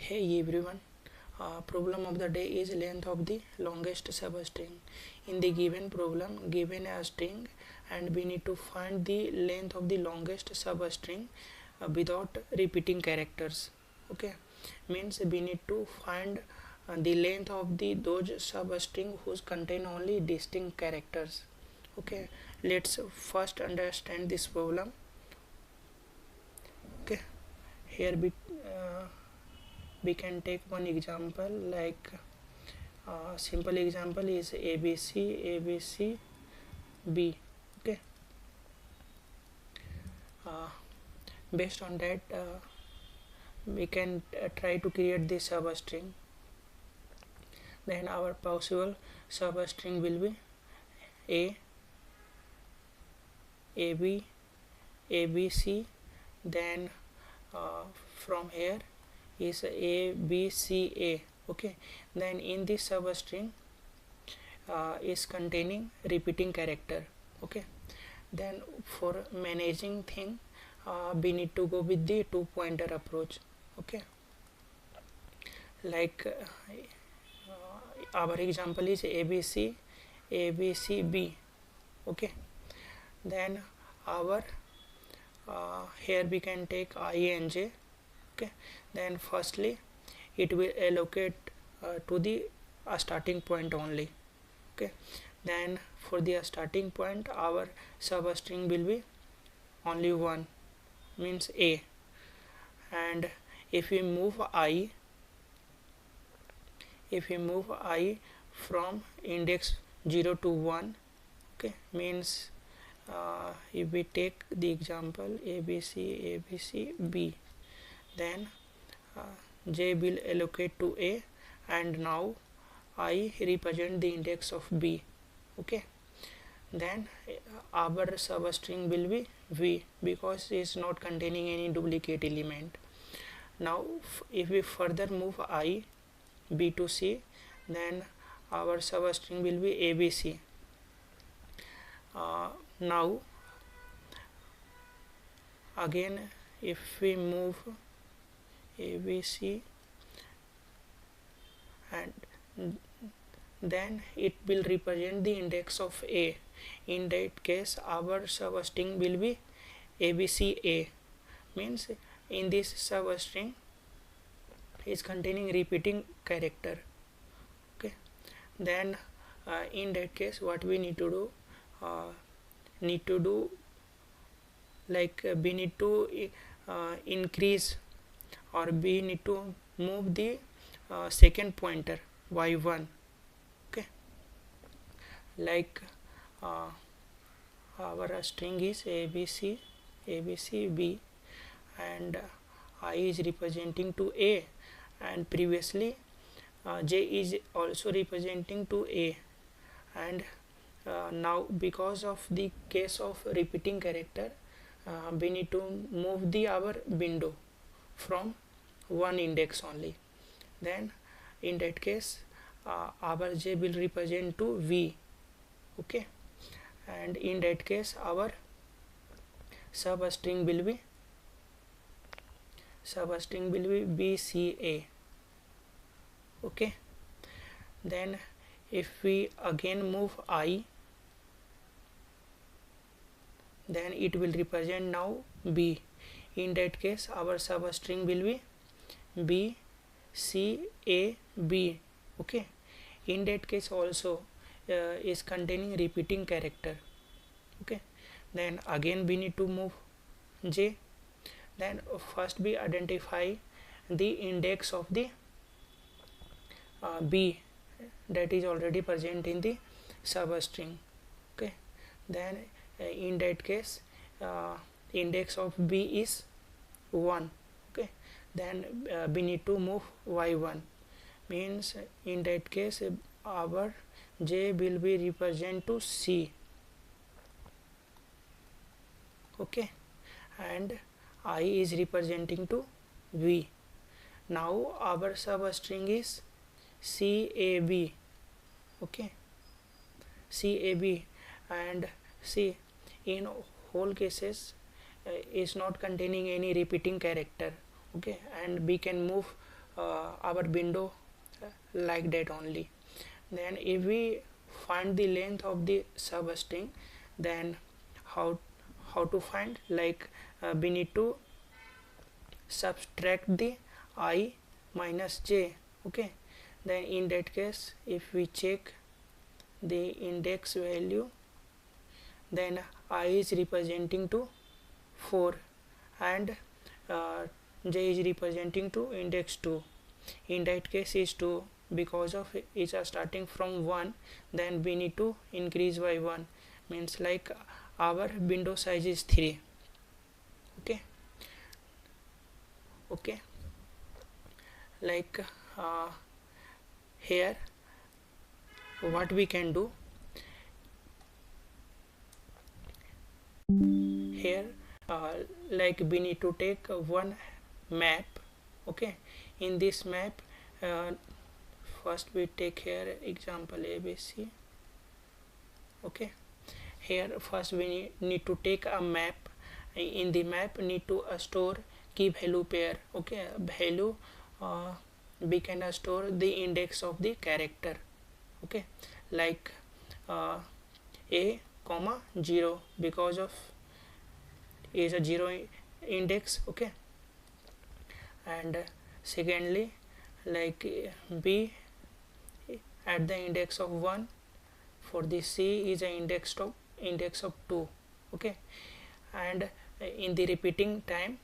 Hey everyone, problem of the day is length of the longest substring. In the given problem, given a string and we need to find the length of the longest substring without repeating characters. Okay, means we need to find the length of the those substring whose contain only distinct characters. Okay, let's first understand this problem. Okay, here we can take one example like simple example is ABC B. Okay, uh, based on that we can try to create this substring. Then our possible substring will be A, AB, ABC. Then from here is ABCA. Okay, then in this substring is containing repeating character. Okay, then for managing thing we need to go with the two pointer approach. Okay, like our example is ABCB. Okay, then our here we can take I and J. Okay, then firstly it will allocate to the starting point only. Okay, then for the starting point our substring will be only one, means A. And if we move I from index 0 to 1, okay, means if we take the example ABC B, then J will allocate to A, and now I represent the index of B. Okay, then our substring will be V because it is not containing any duplicate element. Now if we further move I B to C, then our substring will be ABC. Now again if we move ABC, and then it will represent the index of A. In that case our substring will be ABCA, means in this substring is containing repeating character. Okay, then in that case what we need to do, like we need to increase, or we need to move the second pointer y1. Okay, like our string is ABCB, and I is representing to A, and previously J is also representing to A, and now because of the case of repeating character we need to move the our window from one index only. Then in that case our J will represent to V. Okay, and in that case our substring will be BCA. Okay, then if we again move I, then it will represent now B. In that case our substring will be BCAB. Okay, in that case also is containing repeating character. Okay, then again we need to move J. Then first we identify the index of the B that is already present in the substring. Okay, then in that case index of B is 1. Okay, then we need to move y1, means in that case our J will be represent to C. Okay, and I is representing to V. Now our substring is CAB. Okay, CAB, and C in whole cases is not containing any repeating character. Okay, and we can move our window like that only. Then if we find the length of the substring, then how to find, like we need to subtract the I minus j. Okay, then in that case if we check the index value, then I is representing to 4 and j is representing to index 2. In that case is 2, because of is starting from 1, then we need to increase by 1, means like our window size is 3. Okay, okay, like here what we can do, here like we need to take one map. Okay, in this map first we take here example ABC. Okay, here first we need to take a map. In the map need to store key value pair. Okay, value we can store the index of the character. Okay, like a comma 0, because of is a 0 index. Okay, and secondly like b at the index of 1, for the c is an index of 2. Okay, and in the repeating time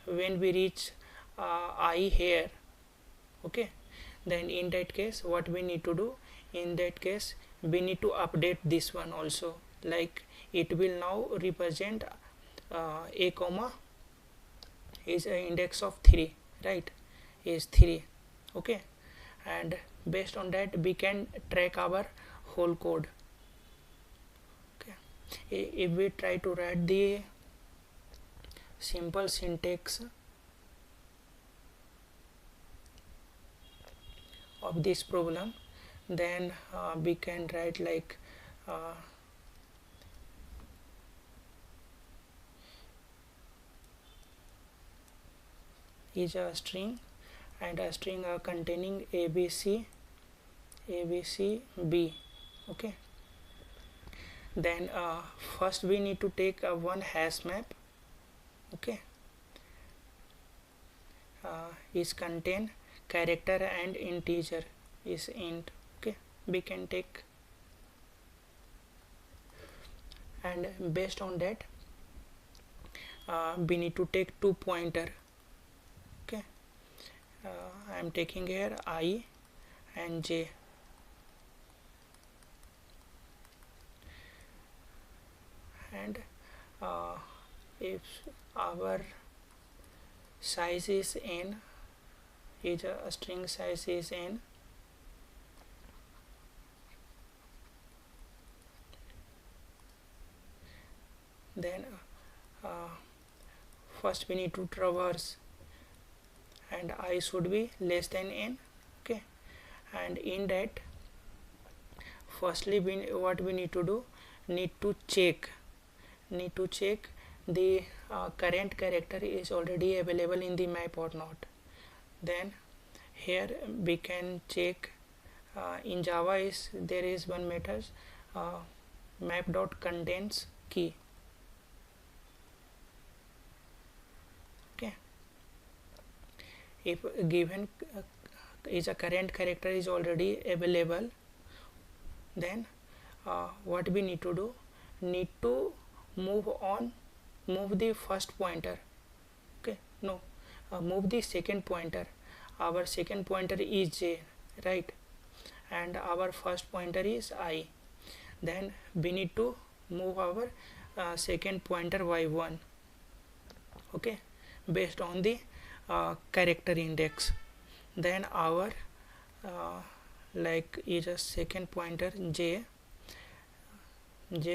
when we reach I here. Okay, then in that case what we need to do, in that case we need to update this one also, like it will now represent a comma is an index of 3, right, is 3. Okay, and based on that we can track our whole code. Okay, if we try to write the simple syntax of this problem, then we can write like is a string, and a string containing ABC B. Okay, then first we need to take one hash map. Okay, is contain character and integer is int. Okay, we can take, and based on that we need to take two pointer. Okay, I am taking here I and j. And if our size is n, is a string size is n, then first we need to traverse, and I should be less than n. Okay, and in that firstly what we need to do, need to check the current character is already available in the map or not. Then here we can check in Java is there is one method map dot contains key. Okay, if given is a current character is already available, then what we need to do, need to move the first pointer. Okay, no, move the second pointer. Our second pointer is j, right, and our first pointer is I. Then we need to move our second pointer by 1. Okay, based on the character index. Then our like is a second pointer j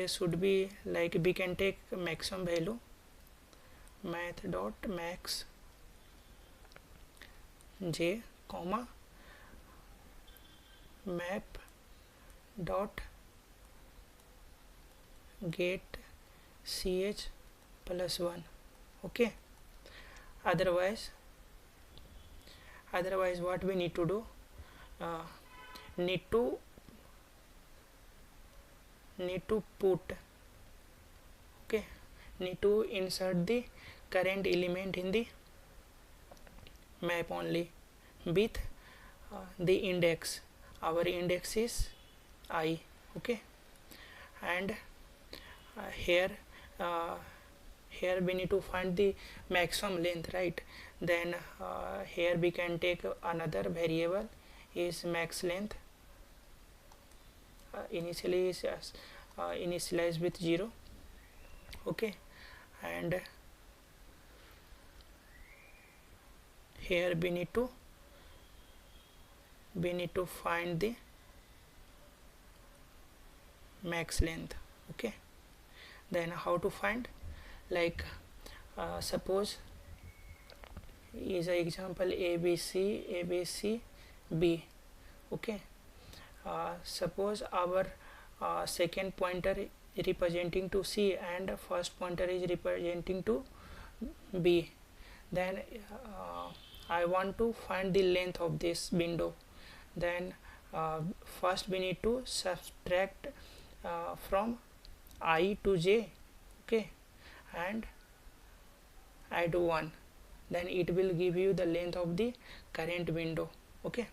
should be like we can take maximum value, math dot max j comma map dot get ch plus 1. Okay, otherwise Otherwise what we need to do, uh, need to put, okay, need to insert the current element in the map only with the index. Our index is I, okay, and here uh, here we need to find the maximum length, right? Then here we can take another variable is max length, initially is initialized with 0, okay, and here we need to find the max length, okay. Then how to find, like suppose is an example ABC B, okay. Suppose our second pointer representing to C and first pointer is representing to B, then I want to find the length of this window. Then first we need to subtract from I to J, okay, and add 1, then it will give you the length of the current window, okay.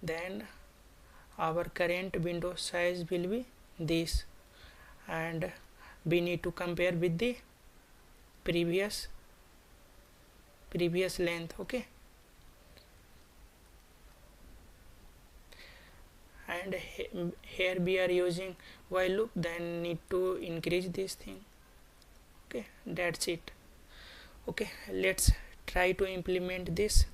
Then our current window size will be this, and we need to compare with the previous length, okay. And here we are using while loop, then need to increase this thing, okay. That's it, okay. Let's try to implement this.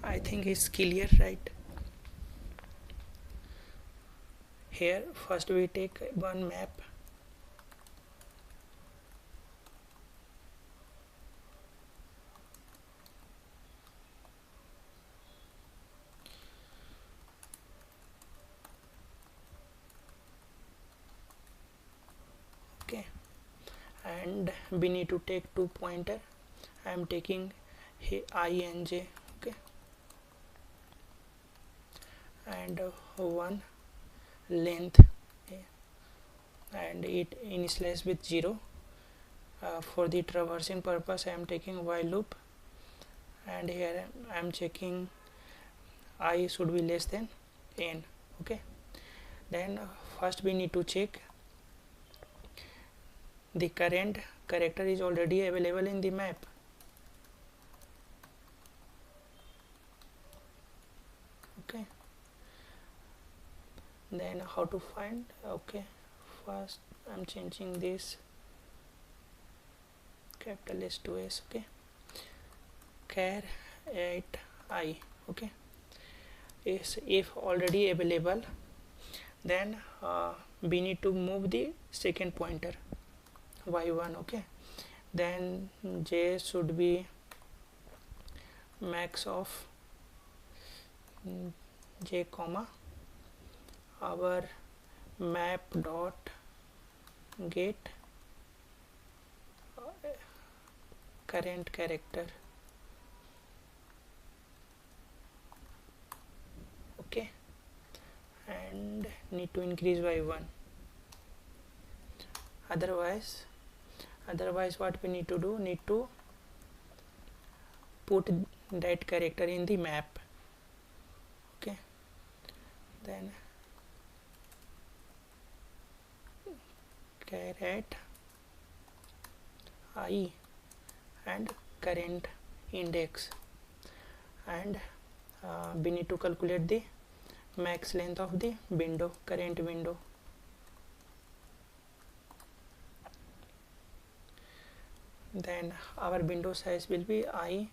I think it's clear, right? Here first we take one map, okay, and we need to take 2 pointer. I am taking I and J, okay, and 1 length, and it initializes with 0. For the traversing purpose I am taking while loop, and here I am checking I should be less than n, okay. Then first we need to check the current character is already available in the map, okay. Then how to find, okay, first I'm changing this capital S to S, okay, char at I, okay, is if already available, then we need to move the second pointer y1, okay. Then J should be max of J comma our map dot get current character, okay, and need to increase by 1. Otherwise what we need to do, need to put that character in the map, okay. Then caret I and current index, and we need to calculate the max length of the window, current window. Then our window size will be I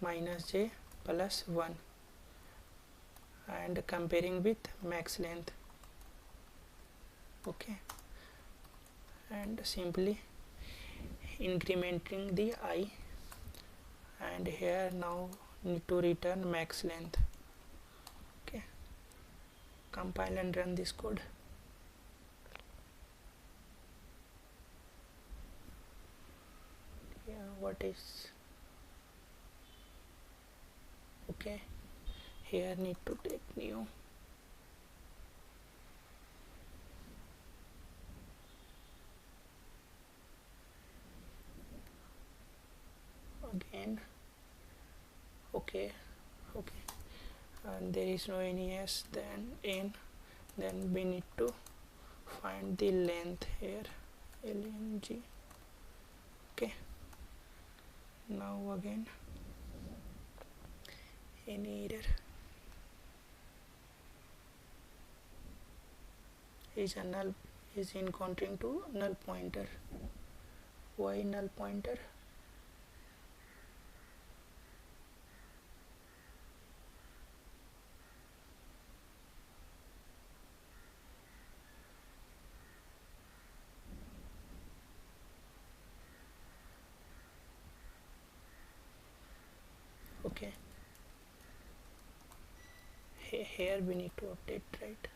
minus J plus 1, and comparing with max length, okay, and simply incrementing the I, and here now need to return max length, okay. Compile and run this code. Yeah. what is okay. Here need to take new. Again okay. Okay, and there is no any s, then n, then we need to find the length here, lng. Okay, now again any error is a null, is encountering to null pointer. Why null pointer? Okay, here we need to update, right?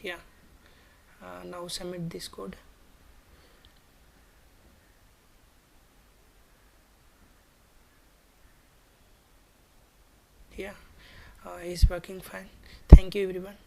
Yeah, now submit this code. Yeah, it's working fine. Thank you everyone.